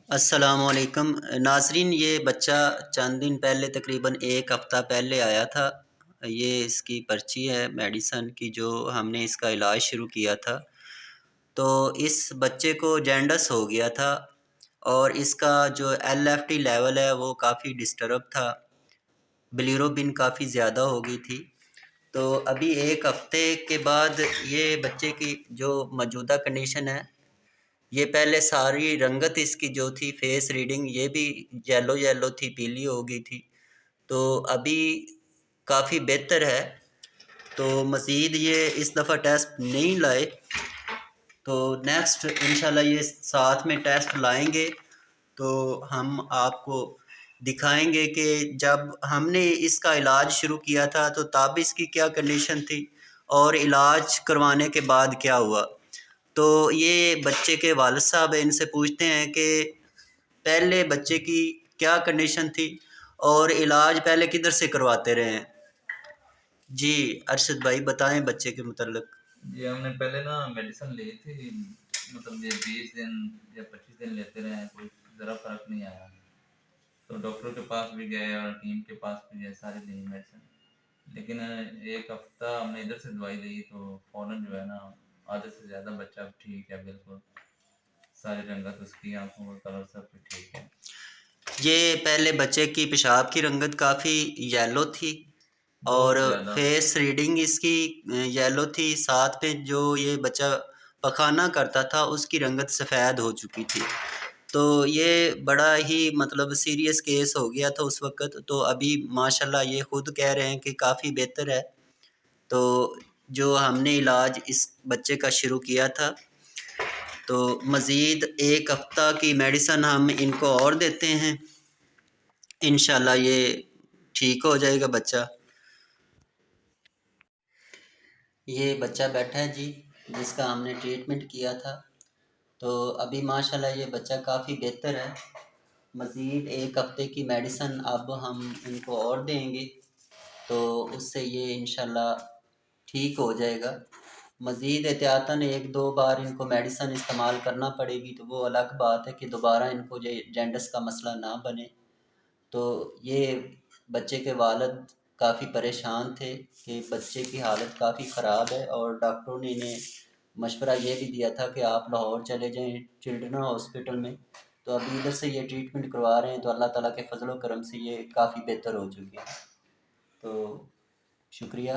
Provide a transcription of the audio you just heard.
السلام علیکم ناظرین، یہ بچہ چند دن پہلے تقریباً ایک ہفتہ پہلے آیا تھا۔ یہ اس کی پرچی ہے میڈیسن کی، جو ہم نے اس کا علاج شروع کیا تھا۔ تو اس بچے کو جینڈس ہو گیا تھا، اور اس کا جو ایل ایف ٹی لیول ہے وہ کافی ڈسٹرب تھا، بلیروبن کافی زیادہ ہو گئی تھی۔ تو ابھی ایک ہفتے کے بعد یہ بچے کی جو موجودہ کنڈیشن ہے، یہ پہلے ساری رنگت اس کی جو تھی فیس ریڈنگ، یہ بھی یلو یلو تھی، پیلی ہو گئی تھی۔ تو ابھی کافی بہتر ہے۔ تو مزید یہ اس دفعہ ٹیسٹ نہیں لائے، تو نیکسٹ انشاءاللہ یہ ساتھ میں ٹیسٹ لائیں گے، تو ہم آپ کو دکھائیں گے کہ جب ہم نے اس کا علاج شروع کیا تھا تو تب اس کی کیا کنڈیشن تھی، اور علاج کروانے کے بعد کیا ہوا۔ تو یہ بچے کے والد صاحب ان سے پوچھتے ہیں کہ پہلے بچے کی کیا کنڈیشن تھی، اور علاج پہلے کدھر سے کرواتے رہے ہیں۔ جی ارشد بھائی بتائیں بچے کے متعلق۔ جی ہم نے پہلے میڈیسن لی تھی، مطلب یہ 20 دن یا 25 دن لیتے رہے، کوئی ذرا فرق نہیں آیا۔ تو ڈاکٹر کے پاس بھی گئے اور حکیم کے پاس بھی گئے، سارے لی میڈیسن، لیکن ایک ہفتہ ہم نے ادھر سے دوائی لی تو فوراً جو ہے آدھے سے زیادہ بچہ ٹھیک ہے، بالکل ساری رنگت اس کی، آنکھوں کا کلر سب کچھ ٹھیک ہے۔ یہ پہلے بچے کی پیشاب کی رنگت کافی یلو تھی، اور فیس ریڈنگ اس کی یلو تھی، ساتھ میں جو یہ بچہ پخانہ کرتا تھا اس کی رنگت سفید ہو چکی تھی۔ تو یہ بڑا ہی مطلب سیریس کیس ہو گیا تھا اس وقت۔ تو ابھی ماشاءاللہ یہ خود کہہ رہے ہیں کہ کافی بہتر ہے۔ تو جو ہم نے علاج اس بچے کا شروع کیا تھا، تو مزید ایک ہفتہ کی میڈیسن ہم ان کو اور دیتے ہیں، انشاءاللہ یہ ٹھیک ہو جائے گا بچہ۔ یہ بچہ بیٹھا ہے جی، جس کا ہم نے ٹریٹمنٹ کیا تھا۔ تو ابھی ماشاءاللہ یہ بچہ کافی بہتر ہے۔ مزید ایک ہفتے کی میڈیسن اب ہم ان کو اور دیں گے، تو اس سے یہ انشاءاللہ ٹھیک ہو جائے گا۔ مزید احتیاطاً ایک دو بار ان کو میڈیسن استعمال کرنا پڑے گی، تو وہ الگ بات ہے کہ دوبارہ ان کو یہ جینڈس کا مسئلہ نہ بنے۔ تو یہ بچے کے والد کافی پریشان تھے کہ بچے کی حالت کافی خراب ہے، اور ڈاکٹروں نے انہیں مشورہ یہ بھی دیا تھا کہ آپ لاہور چلے جائیں چلڈرن ہاسپٹل میں۔ تو ابھی ادھر سے یہ ٹریٹمنٹ کروا رہے ہیں، تو اللہ تعالیٰ کے فضل و کرم سے یہ کافی بہتر ہو چکی ہے۔ تو شکریہ۔